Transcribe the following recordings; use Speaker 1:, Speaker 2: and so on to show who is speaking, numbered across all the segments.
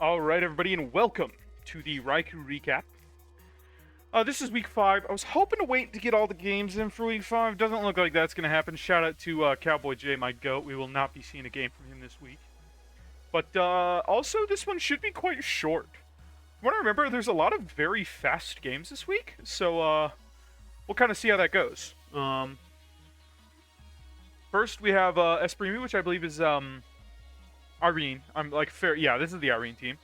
Speaker 1: Alright, everybody, and welcome to the Raikou Recap. This is week 5. I was hoping to wait to get all the games in for week 5. Doesn't look like that's going to happen. Shout out to Cowboy J, my goat. We will not be seeing a game from him this week. But also, this one should be quite short. From what I remember, there's a lot of very fast games this week. So, we'll kind of see how that goes. First, we have Esprimi, which I believe is Irene. I'm like fair. Yeah, this is the Irene team.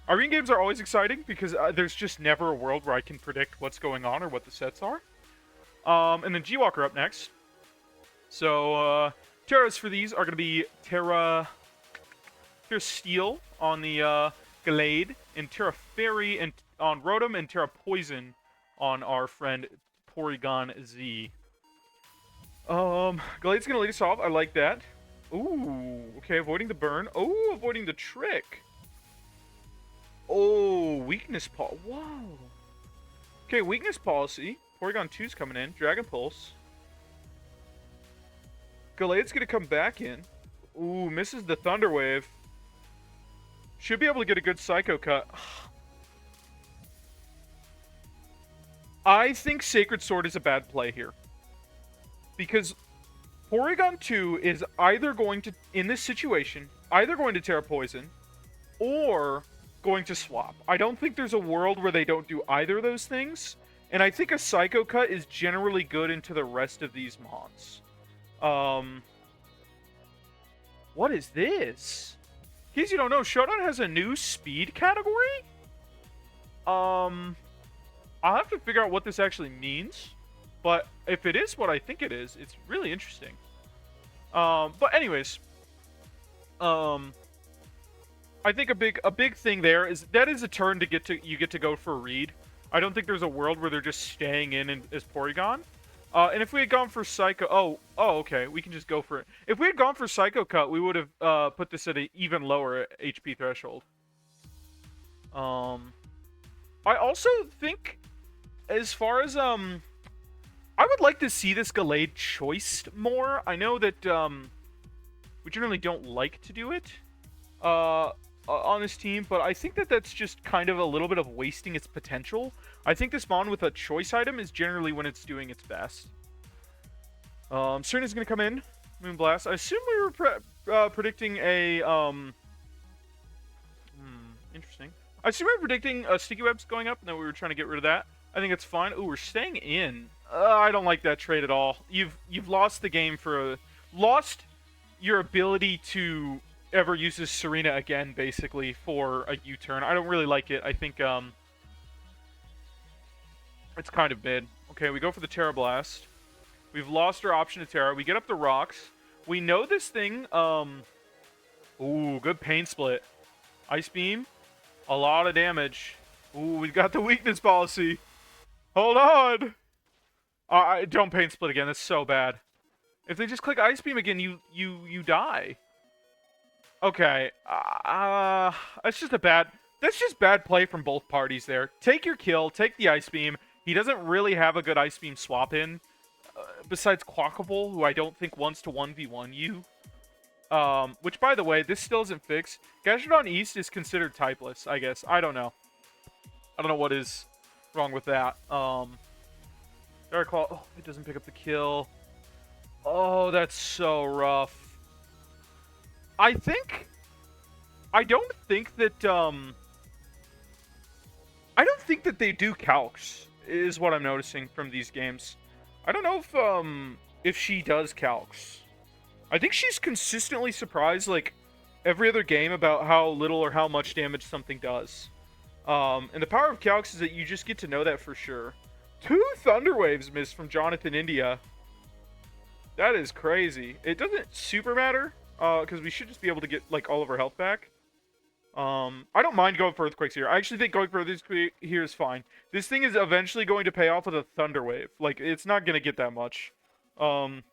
Speaker 1: Irene games are always exciting because there's just never a world where I can predict what's going on or what the sets are. And then G-Walker up next. So Terras for these are going to be Terra Steel on the Gallade, and Terra Fairy and on Rotom, and Terra Poison on our friend Porygon Z. Gallade's going to lead us off. I like that. Ooh, okay, avoiding the burn. Oh, avoiding the trick. Oh, weakness policy. Whoa. Okay, weakness policy. Porygon 2's coming in. Dragon Pulse. Gallade's going to come back in. Ooh, misses the Thunder Wave. Should be able to get a good Psycho Cut. I think Sacred Sword is a bad play here. Because Porygon 2 is either going to, in this situation, either going to Terra Poison or going to swap. I don't think there's a world where they don't do either of those things. And I think a Psycho Cut is generally good into the rest of these mons. What is this? In case you don't know, Showdown has a new speed category? I'll have to figure out what this actually means. But if it is what I think it is, it's really interesting. But anyways, I think a big thing there is that is a turn you get to go for a read. I don't think there's a world where they're just staying in as Porygon. And if we had gone for Psycho, okay, we can just go for it. If we had gone for Psycho Cut, we would have put this at an even lower HP threshold. I also think, as far as I would like to see this Gallade choiced more. I know that we generally don't like to do it on this team, but I think that that's just kind of a little bit of wasting its potential. I think this mon with a choice item is generally when it's doing its best. Serena's going to come in. Moonblast. I assume we were predicting a... interesting. I assume we were predicting Sticky Webs going up, and then we were trying to get rid of that. I think it's fine. Ooh, we're staying in. I don't like that trade at all. You've lost the game lost your ability to ever use this Serena again, basically, for a U-turn. I don't really like it. I think it's kind of mid. Okay, we go for the Terra Blast. We've lost our option to Terra. We get up the rocks. We know this thing. Ooh, good pain split. Ice Beam. A lot of damage. Ooh, we've got the weakness policy. Hold on. Don't pain split again. That's so bad. If they just click Ice Beam again, you die. Okay. That's just bad play from both parties there. Take your kill. Take the Ice Beam. He doesn't really have a good Ice Beam swap in. Besides Quackable, who I don't think wants to 1v1 you. Which, by the way, this still isn't fixed. Gastrodon East is considered typeless, I guess. I don't know. I don't know what is wrong with that. Dark Claw. Oh, it doesn't pick up the kill. Oh, that's so rough. I don't think that they do calcs, is what I'm noticing from these games. I don't know if she does calcs. I think she's consistently surprised, like, every other game about how little or how much damage something does. And the power of calcs is that you just get to know that for sure. 2 Thunder Waves missed from Jonathan India. That is crazy. It doesn't super matter, because we should just be able to get, like, all of our health back. I don't mind going for Earthquakes here. I actually think going for Earthquakes here is fine. This thing is eventually going to pay off with a Thunder Wave. Like, it's not going to get that much. And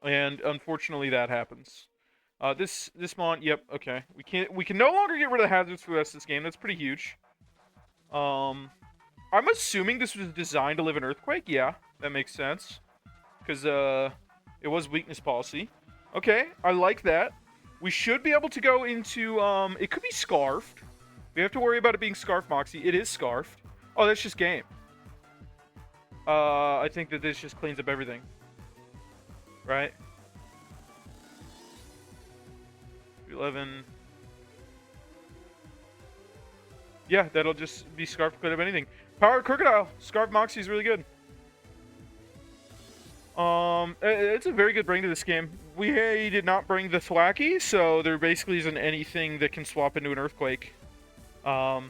Speaker 1: unfortunately that happens. This mon, yep, okay. We can no longer get rid of the hazards for the rest of this game. That's pretty huge. I'm assuming this was designed to live in Earthquake. Yeah, that makes sense. Because it was weakness policy. Okay, I like that. We should be able to go into, it could be Scarfed. We have to worry about it being Scarf Moxie. It is Scarfed. Oh, that's just game. I think that this just cleans up everything. Right? 11. Yeah, that'll just be Scarf to clean up anything. Power Crocodile. Scarf Moxie is really good. It's a very good bring to this game. We did not bring the Thwacky, so there basically isn't anything that can swap into an Earthquake. Go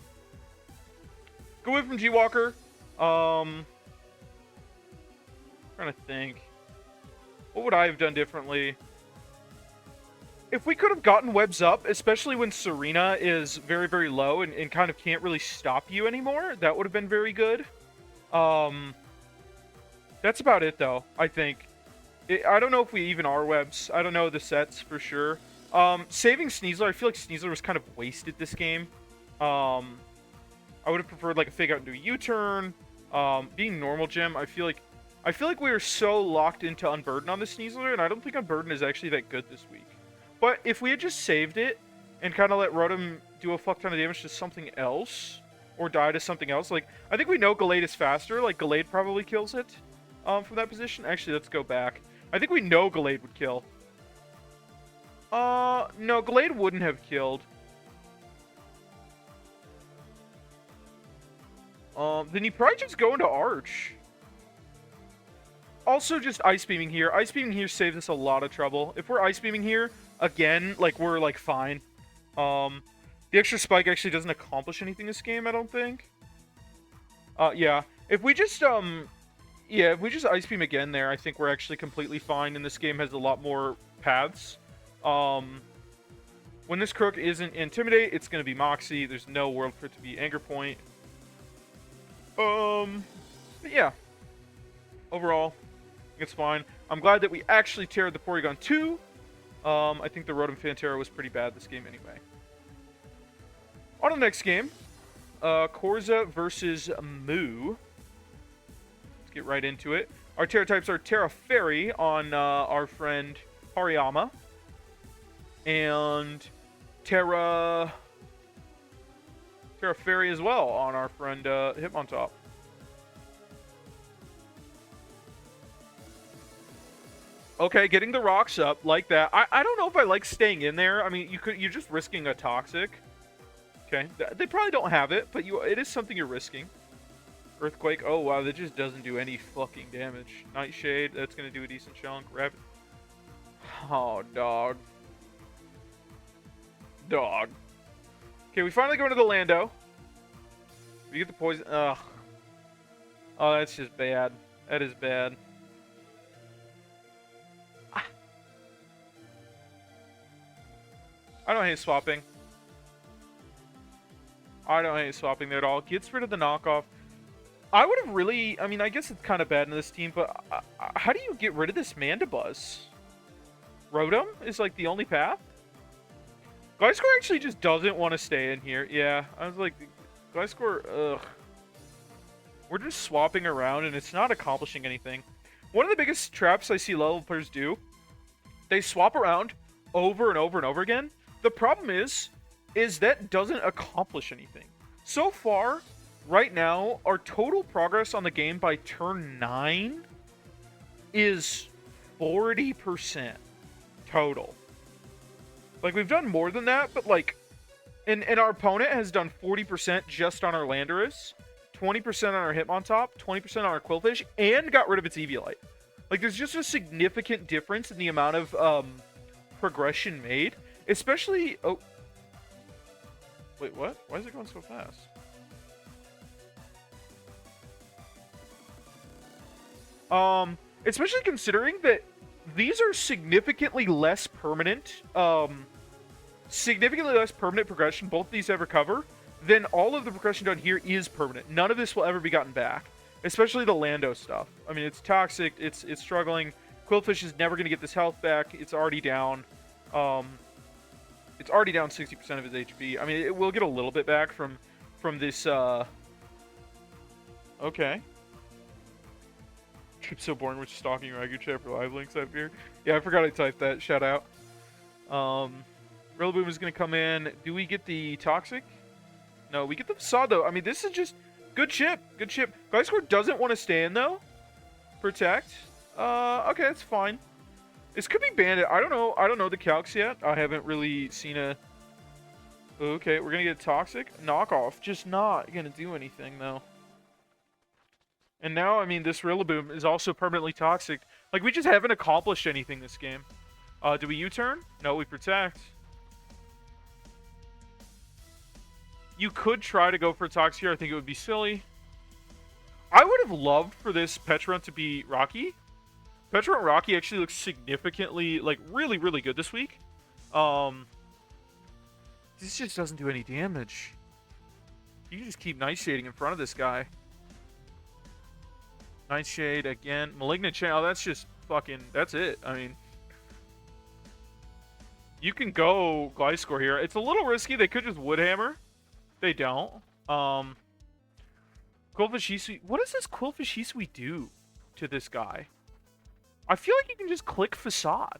Speaker 1: away from G-Walker. Trying to think. What would I have done differently? If we could have gotten webs up, especially when Serena is very, very low and kind of can't really stop you anymore, that would have been very good. That's about it, though, I think. I don't know if we even are webs. I don't know the sets for sure. Saving Sneasler, I feel like Sneasler was kind of wasted this game. I would have preferred like a fake out and do a U-turn. Being normal gem, I feel like we are so locked into Unburden on the Sneasler, and I don't think Unburden is actually that good this week. But if we had just saved it and kind of let Rotom do a fuck ton of damage to something else, or die to something else, like, I think we know Gallade is faster. Like, Gallade probably kills it from that position. Actually, let's go back. I think we know Gallade would kill. No, Gallade wouldn't have killed. Then you probably just go into Arch. Also, just Ice Beaming here. Ice Beaming here saves us a lot of trouble. If we're Ice Beaming here, again, like, we're, like, fine. The extra Spike actually doesn't accomplish anything this game, I don't think. Yeah. If we just, if we just Ice Beam again there, I think we're actually completely fine, and this game has a lot more paths. When this Crook isn't Intimidate, it's going to be Moxie. There's no world for it to be Anger Point. But yeah. Overall, it's fine. I'm glad that we actually teared the Porygon 2. I think the Rotom Fantera was pretty bad this game anyway. On to the next game. Corza versus Moo. Let's get right into it. Our Terra types are Terra Fairy on our friend Hariyama. And Terra Fairy as well on our friend Hitmontop. Okay, getting the rocks up like that. I don't know if I like staying in there. I mean, you're just risking a Toxic. Okay, they probably don't have it, but it is something you're risking. Earthquake. Oh wow, that just doesn't do any fucking damage. Nightshade. That's gonna do a decent chunk. Rapid. Oh dog. Dog. Okay, we finally go into the Lando. We get the poison. Ugh. Oh, that's just bad. That is bad. I don't hate swapping. I don't hate swapping there at all. Gets rid of the knockoff. I would have really... I mean, I guess it's kind of bad in this team, but how do you get rid of this Mandibuzz? Rotom is, like, the only path? Gliscor actually just doesn't want to stay in here. Yeah, I was like, Gliscor, ugh. We're just swapping around, and it's not accomplishing anything. One of the biggest traps I see level players do, they swap around over and over and over again. The problem is that doesn't accomplish anything. So far, right now, our total progress on the game by turn 9 is 40% total. Like, we've done more than that, but, like, and our opponent has done 40% just on our Landorus, 20% on our Hitmontop, 20% on our Quillfish, and got rid of its Eviolite. Like, there's just a significant difference in the amount of progression made. Especially... Oh. Wait, what? Why is it going so fast? Especially considering that these are significantly less permanent, progression, both these ever cover, then all of the progression done here is permanent. None of this will ever be gotten back. Especially the Lando stuff. I mean, it's toxic, it's struggling. Quillfish is never going to get this health back. It's already down. It's already down 60% of his HP. I mean, it will get a little bit back from this, Okay. Trip's so boring with stalking Raikou chat for live links up here. Yeah, I forgot I typed that. Shout out. Rillaboom is going to come in. Do we get the Toxic? No, we get the facade, though. I mean, this is just good chip. Good chip. Gliscor doesn't want to stand, though. Protect. Okay, that's fine. This could be bandit. I don't know. I don't know the calcs yet. I haven't really seen a... Okay, we're going to get toxic. Knockoff. Just not going to do anything, though. And now, I mean, this Rillaboom is also permanently toxic. Like, we just haven't accomplished anything this game. Do we U-turn? No, we protect. You could try to go for a toxic here. I think it would be silly. I would have loved for this Pecharunt to be Rocky. Pecharunt Rocky actually looks significantly, like, really, really good this week. This just doesn't do any damage. You can just keep Nightshading in front of this guy. Nightshade again. Malignant Channel. That's just fucking... That's it. I mean... You can go Gliscor here. It's a little risky. They could just Woodhammer. They don't. Qwilfish Hisui. What does this Qwilfish Hisui do to this guy? I feel like you can just click Facade.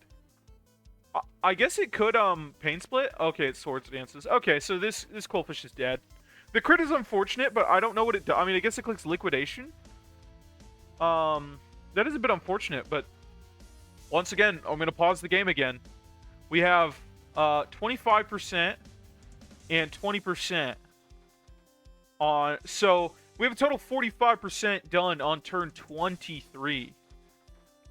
Speaker 1: I guess it could Pain Split. Okay, it's Swords Dances. Okay, so this Qwilfish is dead. The crit is unfortunate, but I don't know what it does. I mean, I guess it clicks Liquidation. That is a bit unfortunate, but once again, I'm going to pause the game again. We have 25% and 20% on... So, we have a total 45% done on turn 23.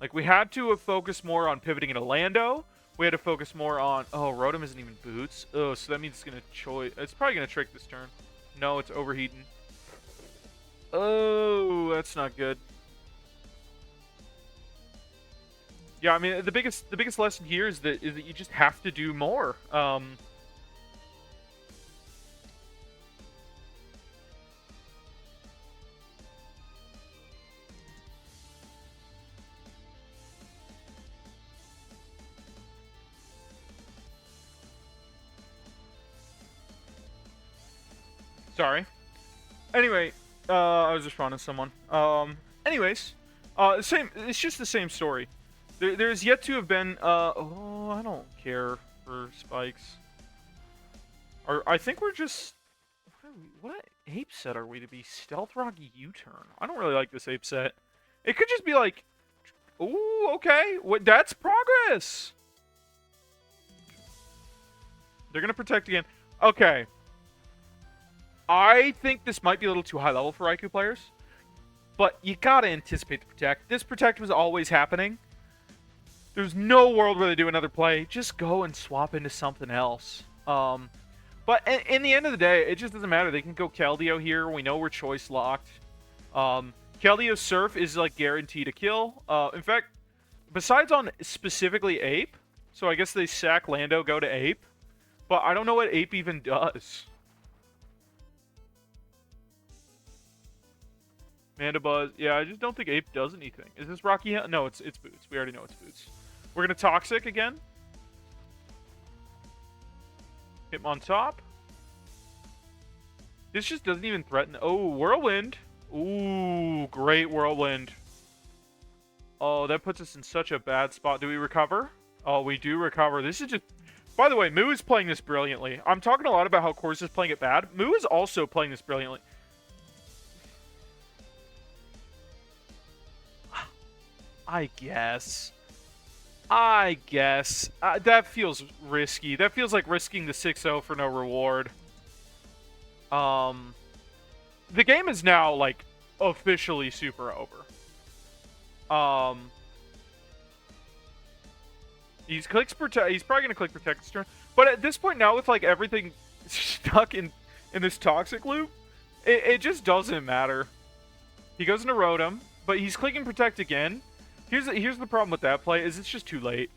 Speaker 1: Like, we had to have focused more on pivoting into Lando. We had to focus more on... Oh, Rotom isn't even Boots. Oh, so that means it's going to choice... It's probably going to trick this turn. No, it's overheating. Oh, that's not good. Yeah, I mean, the biggest lesson here is that you just have to do more. Sorry. Anyway, I was responding to someone. Anyways, same. It's just the same story. There's yet to have been, oh, I don't care for spikes. I think we're just, what ape set are we to be? Stealth Rocky U-turn. I don't really like this ape set. It could just be like, ooh, okay, that's progress. They're gonna protect again. Okay. I think this might be a little too high level for Raikou players, but you gotta anticipate the protect. This protect was always happening. There's no world where they do another play. Just go and swap into something else. But in the end of the day, it just doesn't matter. They can go Keldeo here. We know we're choice locked. Keldeo Surf is like guaranteed to kill. In fact, besides on specifically Ape, so I guess they sack Lando, go to Ape. But I don't know what Ape even does. Mandibuzz. Yeah, I just don't think Ape does anything. Is this Rocky? No, it's Boots. We already know it's Boots. We're going to Toxic again. Hit him on top. This just doesn't even threaten. Oh, Whirlwind. Ooh, great Whirlwind. Oh, that puts us in such a bad spot. Do we recover? Oh, we do recover. This is just... By the way, Moo is playing this brilliantly. I'm talking a lot about how Course is playing it bad. Moo is also playing this brilliantly. I guess. That feels risky. That feels like risking the 6-0 for no reward. The game is now, like, officially super over. He's probably going to click Protect this turn. But at this point now, with, like, everything stuck in this Toxic loop, it just doesn't matter. He goes into Rotom, but he's clicking Protect again. Here's the problem with that play, is it's just too late.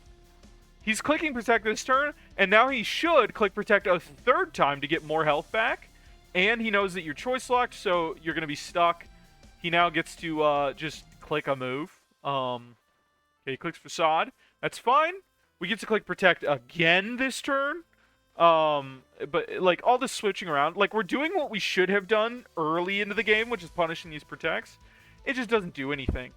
Speaker 1: He's clicking Protect this turn, and now he should click Protect a third time to get more health back. And he knows that you're choice locked, so you're going to be stuck. He now gets to just click a move. Okay, he clicks Facade. That's fine. We get to click Protect again this turn. But, like, all this switching around. Like, we're doing what we should have done early into the game, which is punishing these Protects. It just doesn't do anything.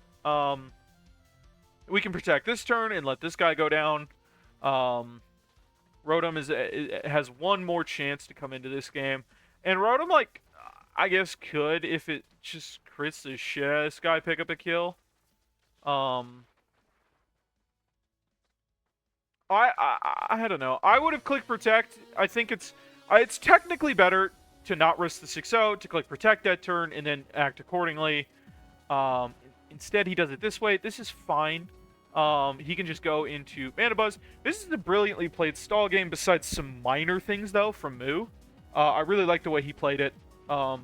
Speaker 1: We can Protect this turn and let this guy go down. Rotom has one more chance to come into this game. And Rotom, like, I guess could if it just crits the shit out of this guy, pick up a kill. I don't know. I would have clicked protect. I think it's technically better to not risk the 6-0, to click protect that turn and then act accordingly. Um, Instead, he does it this way. This is fine. He can just go into Mana Buzz. This is a brilliantly played stall game, besides some minor things, though, from Moo. I really like the way he played it. I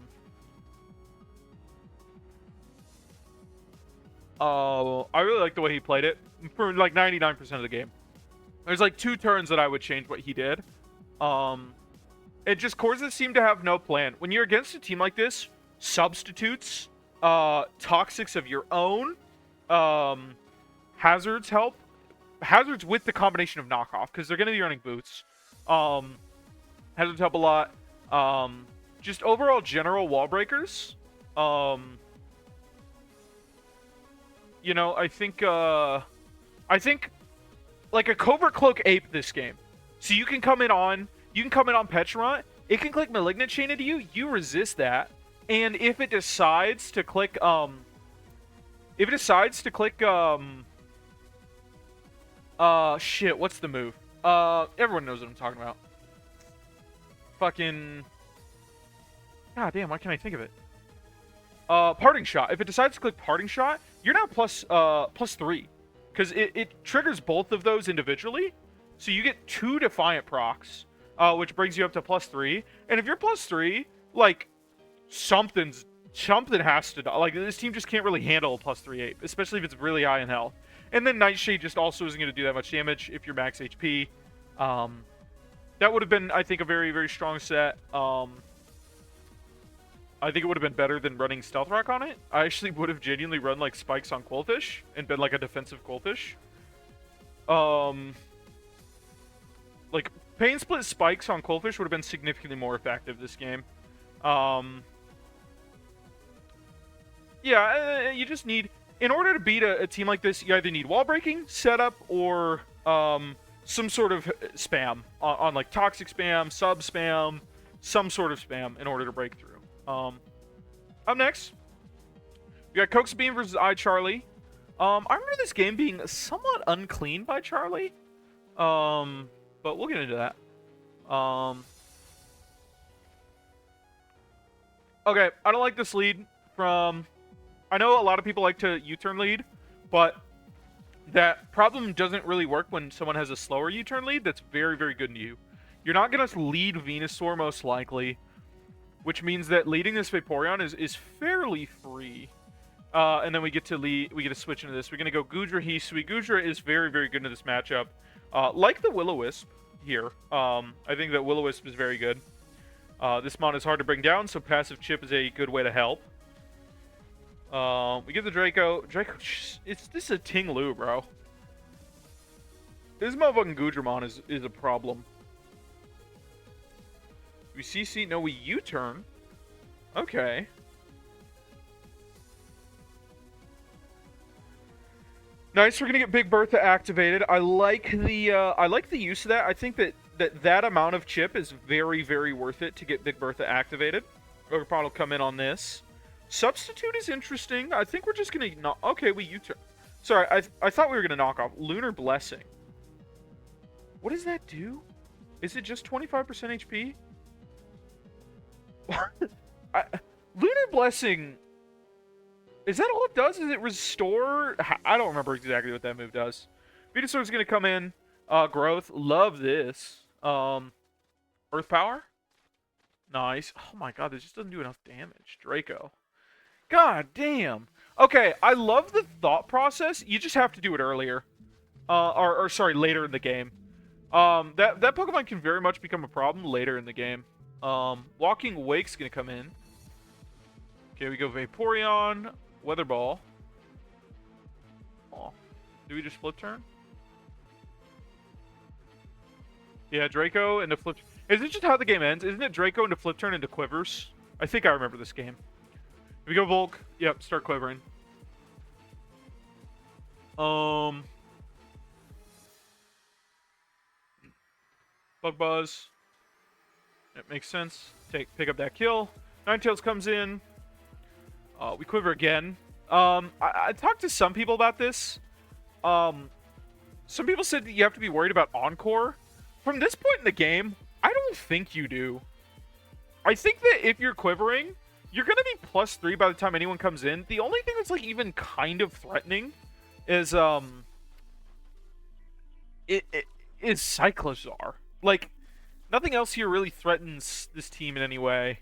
Speaker 1: really like the way he played it for like 99% of the game. There's like 2 turns that I would change what he did. It just Corza seemed to have no plan. When you're against a team like this, substitutes, toxics of your own, hazards help. Hazards with the combination of knockoff, because they're going to be running boots. Hazards help a lot. Just overall general wall breakers. You know, I think like a Covert Cloak ape this game. So you can come in on Petulant, it can click Malignant Chain into you, you resist that, and if it decides to click shit, what's the move? Everyone knows what I'm talking about. Fucking God damn, why can't I think of it? Parting Shot. If it decides to click Parting Shot, you're now plus 3. Because it triggers both of those individually. So you get 2 Defiant procs, which brings you up to plus 3. And if you're plus 3, like, something has to die. Like, this team just can't really handle a plus 3 ape, especially if it's really high in health. And then Nightshade just also isn't going to do that much damage if you're max HP. That would have been, I think, a very, very strong set. I think it would have been better than running Stealth Rock on it. I actually would have genuinely run, like, Spikes on Quillfish and been, like, a defensive Quillfish. Like, Pain Split Spikes on Quillfish would have been significantly more effective this game. Yeah, you just need... In order to beat a team like this, you either need wall breaking, setup, or some sort of spam. On like, toxic spam, sub spam, some sort of spam in order to break through. Up next, we got Coax Beam versus iCharlie. I remember this game being somewhat unclean by Charlie. But we'll get into that. Okay, I don't like this lead from... I know a lot of people like to U-turn lead, but that problem doesn't really work when someone has a slower U-turn lead that's very, very good to you. You're not going to lead Venusaur most likely, which means that leading this Vaporeon is fairly free. And then we get to switch into this. We're going to go Goodra Hisui. Goodra is very, very good in this matchup. Like the Will-O-Wisp here. I think that Will-O-Wisp is very good. This mon is hard to bring down, so passive chip is a good way to help. We get the Draco. This is a Ting Lu, bro. This motherfucking Goodramon is a problem. We CC? No, we U-turn. Okay. Nice, we're gonna get Big Bertha activated. I like the use of that. I think that amount of chip is very, very worth it to get Big Bertha activated. Ogre will come in on this. Substitute is interesting. I think we're just gonna okay, we U-turn. Sorry, I thought we were gonna knock off Lunar Blessing. What does that do? Is it just 25% HP? Lunar Blessing, is that all it does? Is it restore? I don't remember exactly what that move does. Venusaur's gonna come in. Growth, love this. Earth Power, nice. Oh my god, this just doesn't do enough damage. Draco, god damn. Okay, I love the thought process. You just have to do it earlier, or sorry, later in the game. That Pokemon can very much become a problem later in the game. Walking Wake's gonna come in. Okay, we go Vaporeon, Weather Ball. Oh, do we just flip turn? Yeah, Draco into flip. Is it just how the game ends? Isn't it Draco into flip turn into Quivers? I think I remember this game. If we go Volk, yep, start quivering. Bug Buzz. It makes sense. Pick up that kill. Ninetales comes in. We quiver again. I talked to some people about this. Some people said that you have to be worried about Encore. From this point in the game, I don't think you do. I think that if you're quivering, you're going to be +3 by the time anyone comes in. The only thing that's like even kind of threatening is is Cyclozar. Like, nothing else here really threatens this team in any way.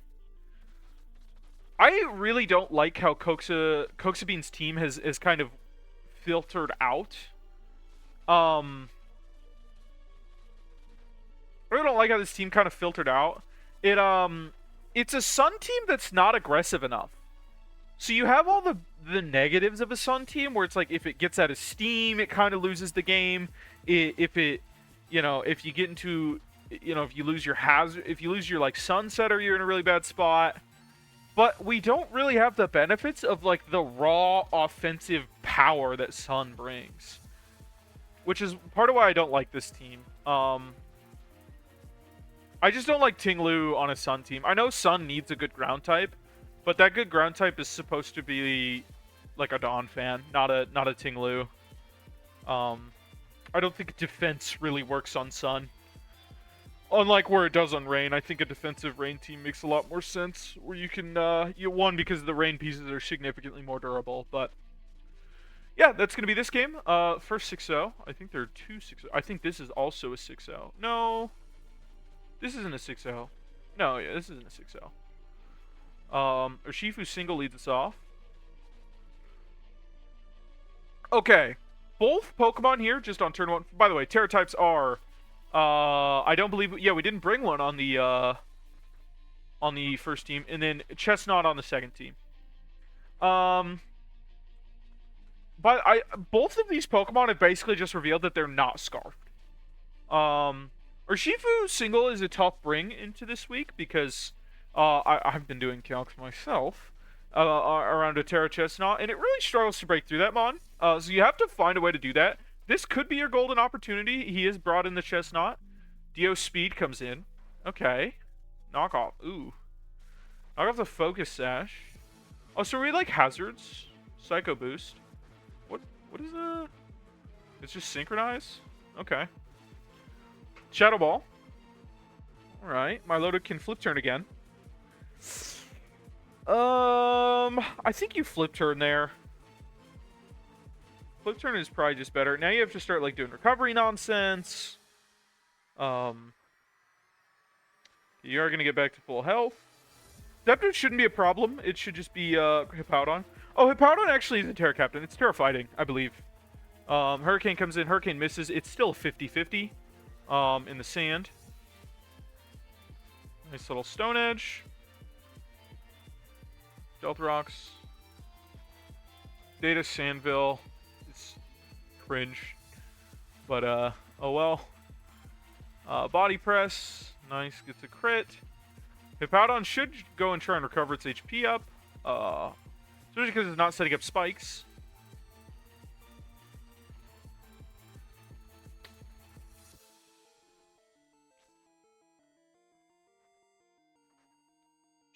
Speaker 1: I really don't like how Coxabean's team has kind of filtered out. I really don't like how this team kind of filtered out. It's a Sun team that's not aggressive enough. So you have all the negatives of a Sun team, where it's like if it gets out of steam, it kind of loses the game. If you get into, if you lose your hazard, if you lose your like Sunsetter, you're in a really bad spot. But we don't really have the benefits of like the raw offensive power that Sun brings, which is part of why I don't like this team. I just don't like Tinglu on a Sun team. I know Sun needs a good ground type, but that good ground type is supposed to be like a Dawn fan, not a Tinglu. I don't think defense really works on Sun. Unlike where it does on Rain, I think a defensive Rain team makes a lot more sense. Where you can, one, because the Rain pieces are significantly more durable. But yeah, that's going to be this game. First 6-0. I think there are 2 6-0. I think this is also a 6-0. No. This isn't a 6-0. No, yeah, this isn't a 6-0. Urshifu single leads us off. Okay. Both Pokemon here, just on turn 1. By the way, Terra types are... I don't believe... Yeah, we didn't bring one on the first team. And then Chestnut on the second team. But both of these Pokemon have basically just revealed that they're not Scarfed. Urshifu single is a tough bring into this week because I've been doing calcs myself around a Terra Chestnut, and it really struggles to break through that mon. So you have to find a way to do that. This could be your golden opportunity. He is brought in the Chestnut. Dio Speed comes in. Okay. Knock off. Ooh. Knock off the Focus Sash. Oh, so we like hazards. Psycho Boost. What is the... It's just Synchronize? Okay. Shadow Ball. Alright. Milotic can flip turn again. I think you flip turn there. Flip turn is probably just better. Now you have to start like doing recovery nonsense. You are going to get back to full health. Deptitude shouldn't be a problem. It should just be Hippowdon. Oh, Hippowdon actually is a Terra Captain. It's Terra Fighting, I believe. Hurricane comes in. Hurricane misses. It's still 50-50 in the sand. Nice little Stone Edge. Stealth Rocks. Data Sandville. It's cringe. But, oh well. Body Press. Nice. Gets a crit. Hippowdon should go and try and recover its HP up. Especially because it's not setting up spikes.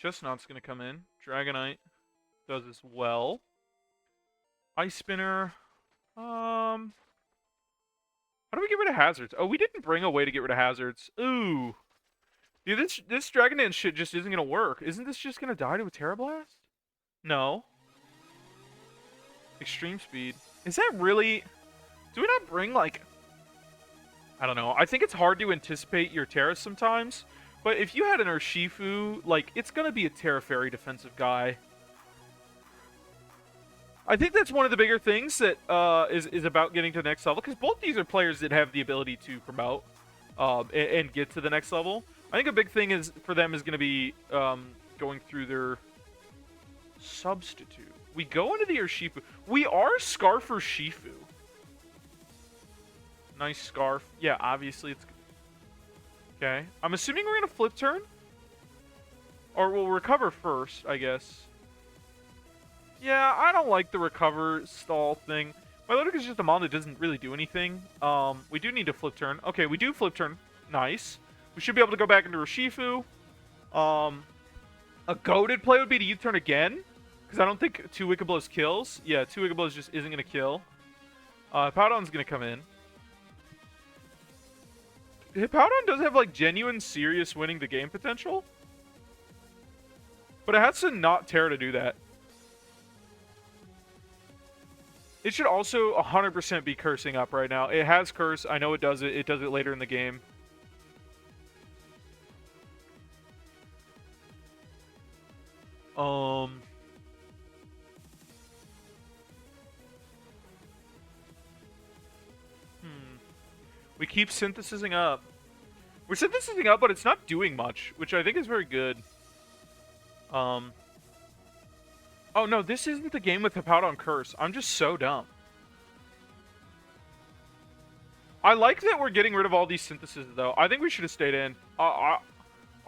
Speaker 1: Chestnut's going to come in. Dragonite does as well. Ice Spinner. How do we get rid of hazards? Oh, we didn't bring a way to get rid of hazards. Ooh. Dude, this Dragon Dance shit just isn't going to work. Isn't this just going to die to a Terra Blast? No. Extreme Speed. Is that really... Do we not bring, like... I don't know. I think it's hard to anticipate your Terras sometimes. But if you had an Urshifu, like, it's going to be a Terra Fairy defensive guy. I think that's one of the bigger things that is about getting to the next level. Because both these are players that have the ability to promote and get to the next level. I think a big thing is for them is going to be going through their substitute. We go into the Urshifu. We are Scarf Urshifu. Nice Scarf. Yeah, obviously it's... Okay. I'm assuming we're going to flip turn? Or we'll recover first, I guess. Yeah, I don't like the recover stall thing. Milotic is just a mon that doesn't really do anything. We do need to flip turn. Okay, we do flip turn. Nice. We should be able to go back into Urshifu. A goaded play would be to U-turn again, because I don't think 2 Wicked Blows kills. Yeah, 2 Wicked Blows just isn't going to kill. Hippowdon's going to come in. Hippowdon does have, like, genuine, serious winning the game potential. But it has to not tear to do that. It should also 100% be cursing up right now. It has curse. I know it does it. It does it later in the game. We keep synthesizing up. We're synthesizing up, but it's not doing much, which I think is very good. Oh no, this isn't the game with Hippowdon Curse. I'm just so dumb. I like that we're getting rid of all these syntheses, though. I think we should have stayed in. I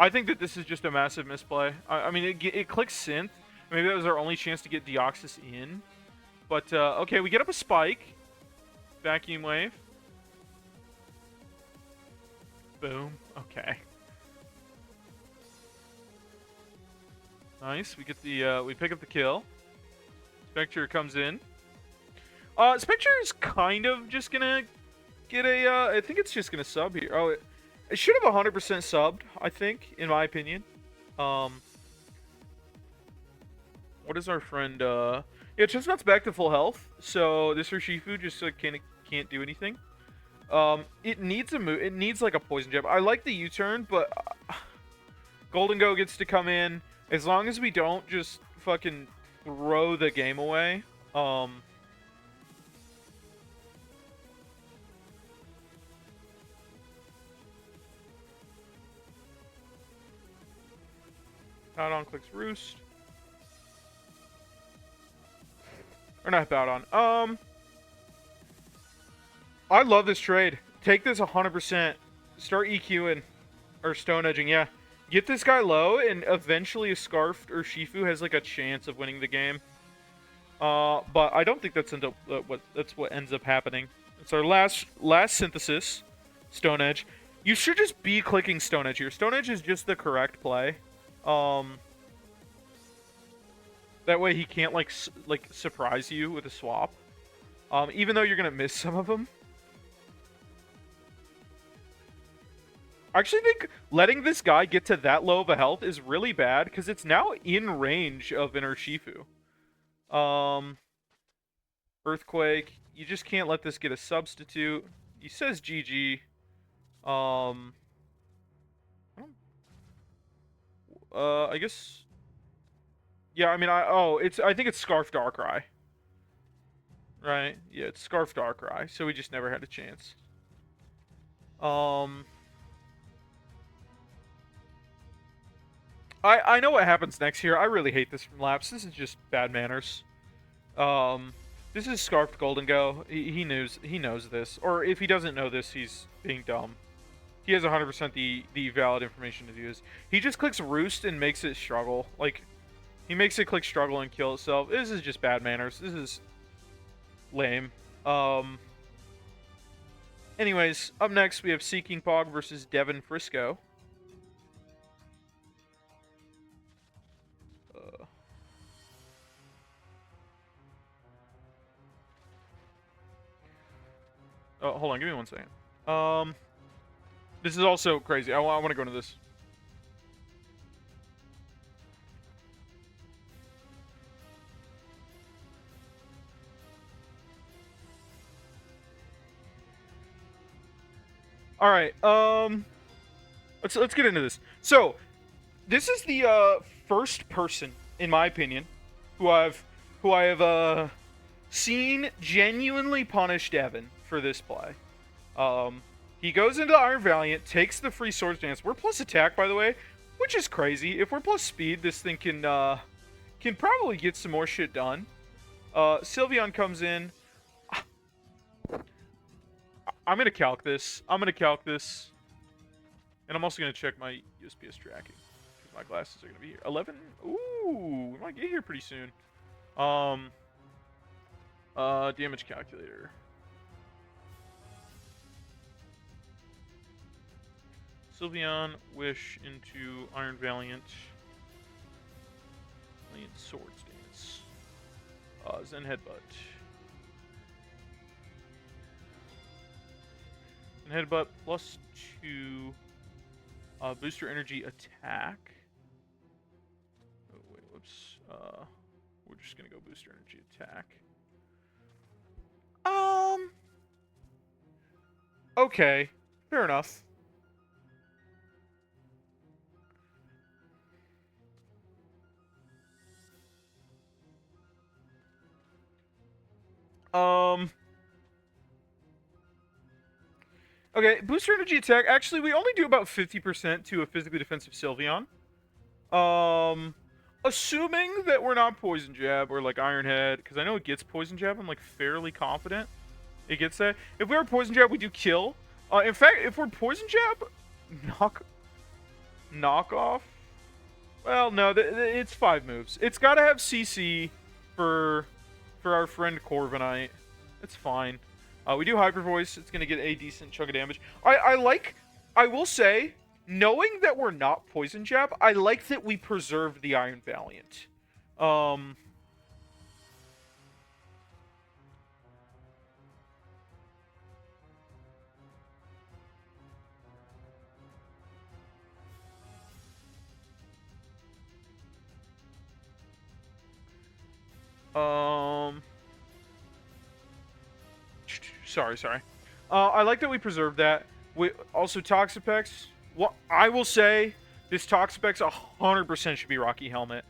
Speaker 1: think that this is just a massive misplay. I mean, it clicks synth. Maybe that was our only chance to get Deoxys in. But, okay, we get up a spike. Vacuum Wave. Boom. Okay. Nice. We get the, we pick up the kill. Spectre comes in. Spectre is kind of just gonna get a, I think it's just gonna sub here. Oh, it should have 100% subbed, I think, in my opinion. What is our friend, yeah, Chestnut's back to full health, so this Urshifu just, like, can't do anything. It needs a move. It needs, like, a poison jab. I like the U-turn, but Golden Go gets to come in. As long as we don't just fucking throw the game away. Hippowdon clicks Roost. Or not Hippowdon. I love this trade. Take this 100%. Start EQing. Or Stone Edging, yeah. Get this guy low, and eventually a Scarfed or Shifu has, like, a chance of winning the game. But I don't think that's what ends up happening. It's our last synthesis. Stone Edge. You should just be clicking Stone Edge here. Stone Edge is just the correct play. That way he can't, like surprise you with a swap. Even though you're gonna miss some of them. I actually think letting this guy get to that low of a health is really bad, because it's now in range of an Urshifu. Earthquake. You just can't let this get a substitute. He says GG. I guess... Yeah, I mean, I think it's Scarf Darkrai. Right? Yeah, it's Scarf Darkrai, so we just never had a chance. I know what happens next here. I really hate this from Laps. This is just bad manners. This is Scarfed Golden Go. He knows this. Or if he doesn't know this, he's being dumb. He has 100% the valid information to do this. He just clicks Roost and makes it struggle. Like, he makes it click struggle and kill itself. This is just bad manners. This is lame. Anyways, up next we have Seeking Pog versus Devin Frisco. Oh, hold on, give me 1 second. This is also crazy. I want to go into this. All right. Let's get into this. So, this is the first person, in my opinion, who I have seen genuinely punish Devin for this play. He goes into Iron Valiant, takes the free Swords Dance. We're plus attack, by the way, which is crazy. If we're plus speed, this thing can probably get some more shit done. Sylveon comes in. I'm going to calc this. And I'm also going to check my USPS tracking, because my glasses are going to be here. 11? Ooh, we might get here pretty soon. Damage calculator. Sylveon, Wish into Iron Valiant. Valiant Swords Dance. Zen Headbutt. Zen Headbutt +2 booster energy attack. Oh, wait, whoops. We're just gonna go booster energy attack. Okay. Fair enough. Okay, booster energy attack. Actually, we only do about 50% to a physically defensive Sylveon. Assuming that we're not Poison Jab or like Iron Head, because I know it gets Poison Jab. I'm like fairly confident it gets that. If we are Poison Jab, we do kill. In fact, if we're Poison Jab, knock off. Well, no, it's 5 moves. It's got to have CC for our friend Corviknight. It's fine. We do Hyper Voice. It's going to get a decent chunk of damage. I will say, knowing that we're not Poison Jab, I like that we preserved the Iron Valiant. Sorry. I like that we preserved that. We also Toxapex. Well, I will say this Toxapex 100% should be Rocky Helmet.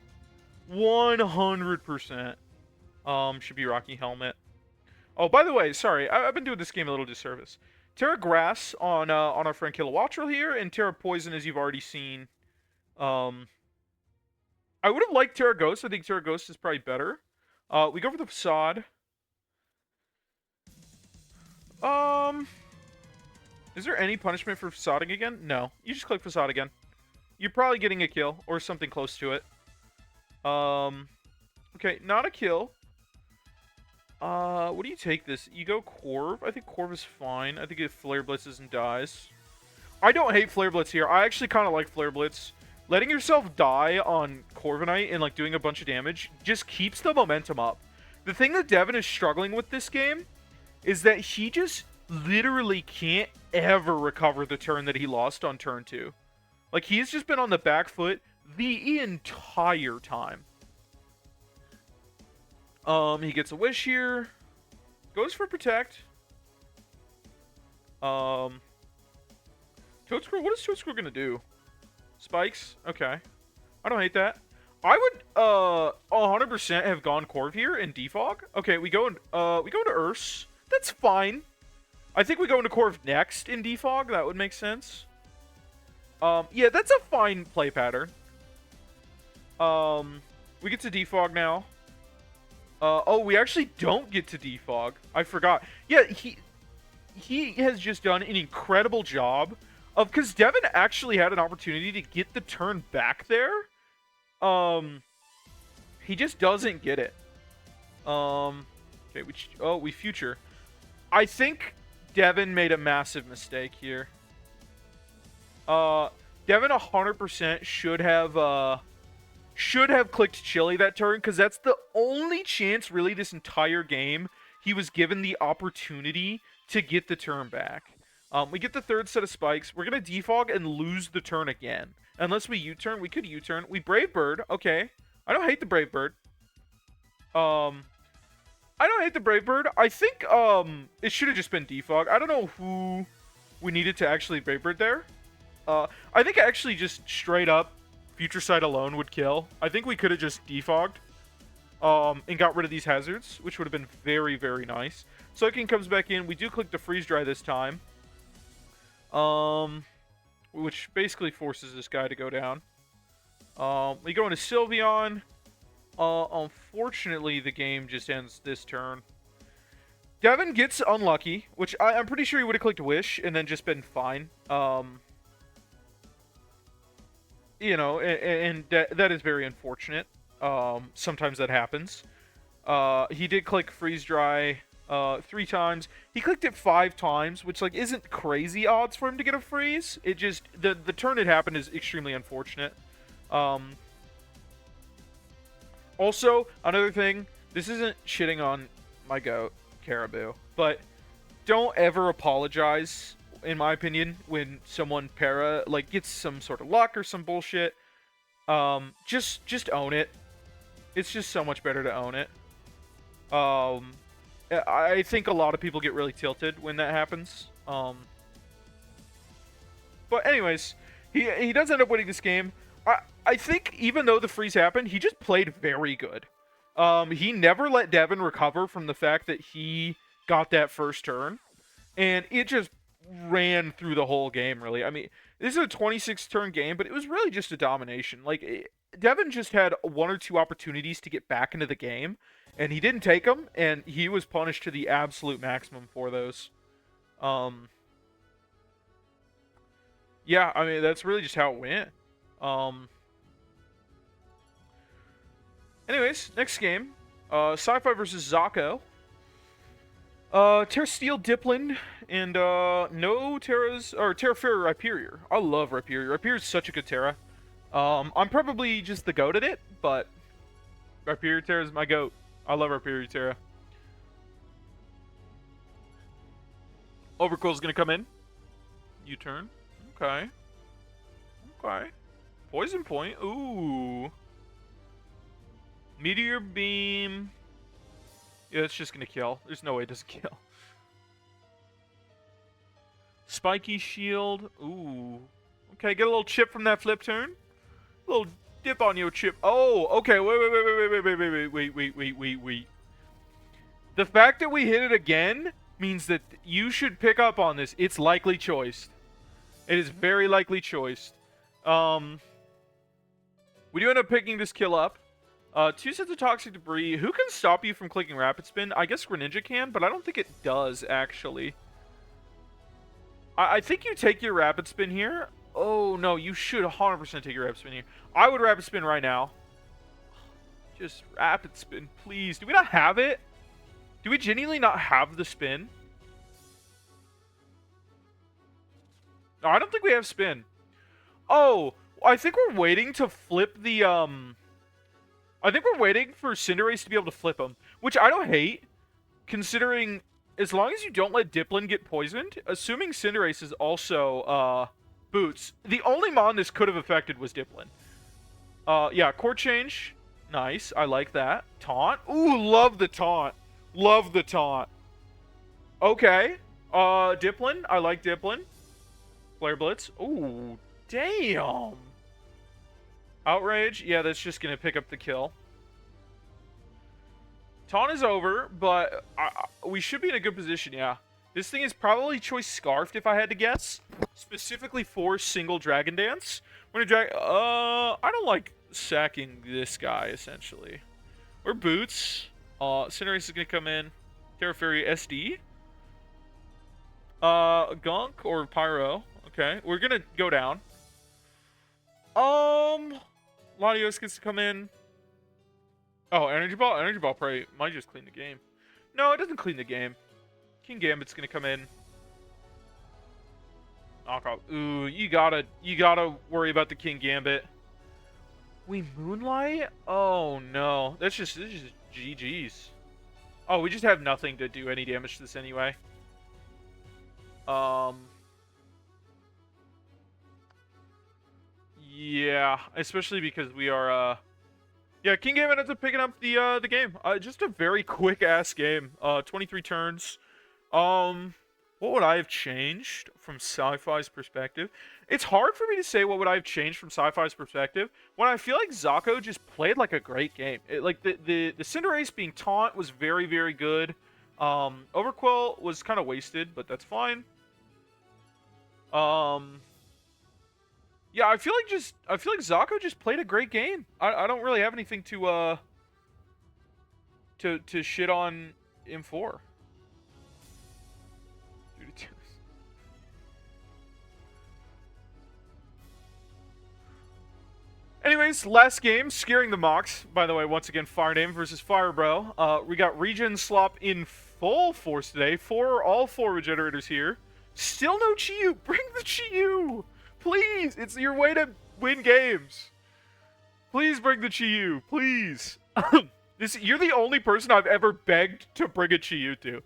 Speaker 1: 100% should be Rocky Helmet. Oh, by the way, sorry, I've been doing this game a little disservice. Terra Grass on our friend Kilowattrel here, and Terra Poison, as you've already seen. I would have liked Terra Ghost. I think Terra Ghost is probably better. We go for the Facade. Is there any punishment for Facading again? No. You just click Facade again. You're probably getting a kill, or something close to it. Okay, not a kill. What do you take this? You go Corv? I think Corv is fine. I think it Flare Blitzes and dies. I don't hate Flare Blitz here. I actually kind of like Flare Blitz. Letting yourself die on Corviknight and, like, doing a bunch of damage just keeps the momentum up. The thing that Devin is struggling with this game is that he just literally can't ever recover the turn that he lost on turn 2. Like, he's just been on the back foot the entire time. He gets a Wish here. Goes for Protect. Toadsquirrel, what is Toadsquirrel gonna do? Spikes? Okay. I don't hate that. I would 100% have gone Corv here and Defog. Okay, we go into Urs. That's fine. I think we go into Corv next in Defog. That would make sense. Yeah, that's a fine play pattern. We get to Defog now. Oh, we actually don't get to Defog. I forgot. Yeah, he has just done an incredible job of, because Devin actually had an opportunity to get the turn back there. He just doesn't get it. Okay, we future. I think Devin made a massive mistake here. Devin 100% should have clicked Chili that turn, because that's the only chance really this entire game he was given the opportunity to get the turn back. We get the third set of spikes. We're going to defog and lose the turn again. Unless we U-turn. We could U-turn. We Brave Bird. Okay. I don't hate the Brave Bird. I don't hate the Brave Bird. I think it should have just been defog. I don't know who we needed to actually Brave Bird there. I think actually just straight up Future Sight alone would kill. I think we could have just defogged and got rid of these hazards, which would have been very, very nice. Soaking comes back in. We do click the Freeze Dry this time. Which basically forces this guy to go down. We go into Sylveon. Unfortunately, the game just ends this turn. Devin gets unlucky, which I'm pretty sure he would have clicked Wish and then just been fine. You know, and that is very unfortunate. Sometimes that happens. He did click Freeze Dry 3 times. He clicked it 5 times, which like isn't crazy odds for him to get a freeze. It just the turn it happened is extremely unfortunate. Also, another thing, this isn't shitting on my goat, Caribou, but don't ever apologize, in my opinion, when someone like gets some sort of luck or some bullshit. Just own it. It's just so much better to own it. I think a lot of people get really tilted when that happens. But anyways, he does end up winning this game. I think even though the freeze happened, he just played very good. He never let Devin recover from the fact that he got that first turn. And it just ran through the whole game, really. I mean, this is a 26-turn game, but it was really just a domination. Like, Devin just had 1 or 2 opportunities to get back into the game, and he didn't take them, and he was punished to the absolute maximum for those. Yeah, I mean, that's really just how it went. Anyways, next game. Sci-Fi versus Zako. Terra Steel Diplin, and no Terras, or Terra Fairy Rhyperior. I love Rhyperior. Rhyperior is such a good Terra. I'm probably just the goat at it, but Rhyperior Terra is my goat. I love Rhyperior Terra. Overcoil's gonna come in. U-turn. Okay. Okay. Poison Point. Ooh. Meteor Beam. Yeah, it's just gonna kill. There's no way it doesn't kill. Spiky Shield. Ooh. Okay, get a little chip from that flip turn. A little dip on your chip. Oh, okay. Wait. The fact that we hit it again means that you should pick up on this. It's likely choiced. It is very likely choiced. We do end up picking this kill up. 2 sets of Toxic Debris. Who can stop you from clicking Rapid Spin? I guess Greninja can, but I don't think it does, actually. I think you take your Rapid Spin here. Oh, no, you should 100% take your Rapid Spin here. I would Rapid Spin right now. Just Rapid Spin, please. Do we not have it? Do we genuinely not have the spin? No, I don't think we have spin. Oh, I think we're waiting to flip the, I think we're waiting for Cinderace to be able to flip him, which I don't hate, considering as long as you don't let Diplin get poisoned, assuming Cinderace is also, Boots, the only Mon this could have affected was Diplin. Yeah, Core Change. Nice, I like that. Taunt. Ooh, love the taunt. Love the taunt. Okay. Diplin. I like Diplin. Flare Blitz. Ooh, damn. Outrage. Yeah, that's just going to pick up the kill. Taunt is over, but we should be in a good position, yeah. This thing is probably choice Scarfed, if I had to guess. Specifically for single Dragon Dance. When a I don't like sacking this guy, essentially. Or Boots. Cinderace is going to come in. Terra Fairy SD. Gunk or Pyro. Okay, we're going to go down. Latios gets to come in. Oh, Energy Ball? Energy Ball probably might just clean the game. No, it doesn't clean the game. King Gambit's going to come in. Knockout. Ooh, you gotta worry about the King Gambit. We Moonlight? Oh, no. This is just GG's. Oh, we just have nothing to do any damage to this anyway. Yeah, especially because we are, yeah, King Gambit ends up picking up the game. Just a very quick-ass game. 23 turns. What would I have changed from Sci-Fi's perspective? It's hard for me to say what would I have changed from Sci-Fi's perspective when I feel like Zako just played like a great game. Like the Cinderace being taunt was very, very good. Overquill was kind of wasted, but that's fine. Yeah, I feel like Zako just played a great game. I don't really have anything to shit on him for. Anyways, last game, Scaring the Mox. By the way, once again, Fire Name versus Fire Bro. We got Regen Slop in full force today. All four regenerators here. Still no Chi-Yu. Bring the Chi-Yu. Please. It's your way to win games. Please bring the Chi-Yu. Please. You're the only person I've ever begged to bring a Chi-Yu to.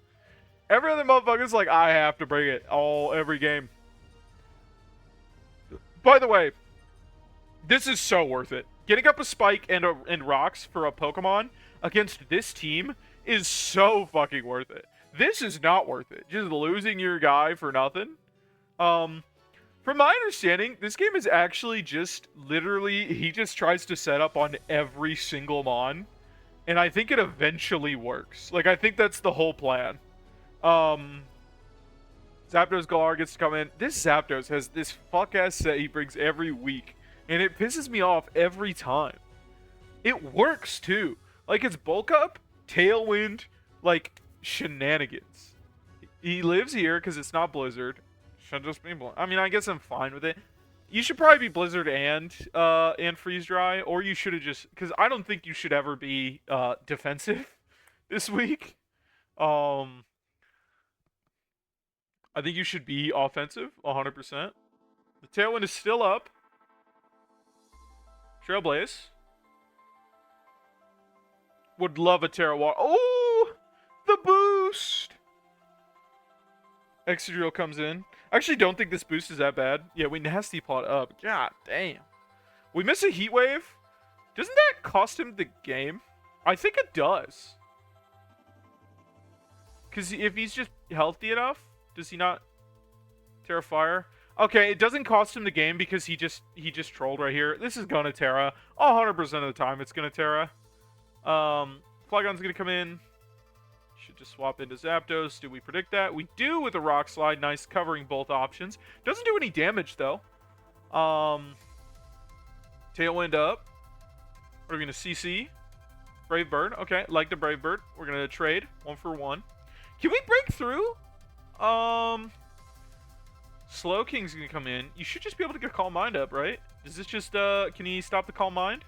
Speaker 1: Every other motherfucker's like, I have to bring it every game. By the way, this is so worth it. Getting up a spike and rocks for a Pokemon against this team is so fucking worth it. This is not worth it. Just losing your guy for nothing. From my understanding, this game is actually just literally, he just tries to set up on every single Mon. And I think it eventually works. Like, I think that's the whole plan. Zapdos Galar gets to come in. This Zapdos has this fuck-ass set he brings every week. And it pisses me off every time. It works, too. Like, it's bulk up, tailwind, like, shenanigans. He lives here because it's not Blizzard. Should just be I mean, I guess I'm fine with it. You should probably be Blizzard and Freeze Dry, or you should have just, because I don't think you should ever be defensive this week. I think you should be offensive 100%. The tailwind is still up. Trailblaze. Would love a Terra Water. Oh, the boost. Excadrill comes in. I actually don't think this boost is that bad. Yeah, we nasty plot up. God damn. We miss a heat wave. Doesn't that cost him the game? I think it does. Because if he's just healthy enough, does he not Terra Fire? Okay, it doesn't cost him the game because he just trolled right here. This is gonna Terra. 100% of the time it's gonna Terra. Flygon's gonna come in. Should just swap into Zapdos. Do we predict that? We do with a Rock Slide. Nice, covering both options. Doesn't do any damage, though. Tailwind up. What are we going to CC? Brave Bird. Okay, like the Brave Bird. We're going to trade 1 for 1. Can we break through? Slow King's going to come in. You should just be able to get Calm Mind up, right? Is this just, can he stop the Calm Mind?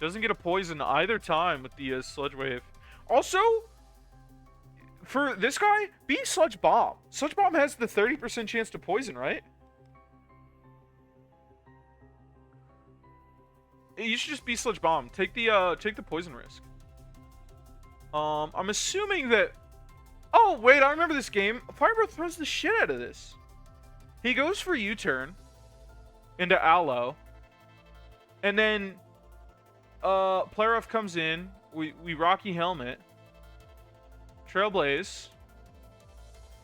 Speaker 1: Doesn't get a poison either time with the Sludge Wave. Also, for this guy, be Sludge Bomb. Sludge Bomb has the 30% chance to poison, right? You should just be Sludge Bomb. Take the poison risk. I'm assuming that... Oh, wait, I remember this game. Fire Breath throws the shit out of this. He goes for U-turn into Aloe. And then Play Rough comes in. We Rocky Helmet. Trailblaze.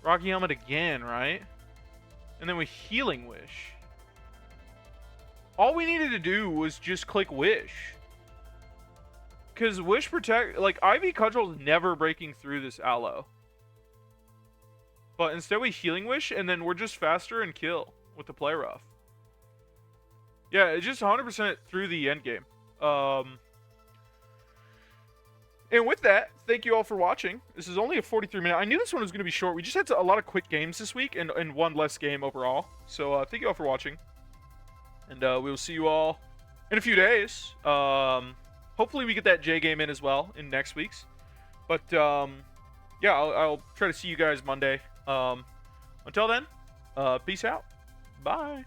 Speaker 1: Rocky Helmet again, right? And then we Healing Wish. All we needed to do was just click Wish. Because Wish Protect... Like, Ivy Cudgel's never breaking through this Aloe. But instead we Healing Wish, and then we're just faster and kill with the Play Rough. Yeah, it's just 100% through the endgame. And with that, thank you all for watching. This is only a 43-minute. I knew this one was going to be short. We just had a lot of quick games this week and one less game overall. So thank you all for watching. And we will see you all in a few days. Hopefully we get that J game in as well in next week's. But yeah, I'll try to see you guys Monday. Until then, peace out. Bye.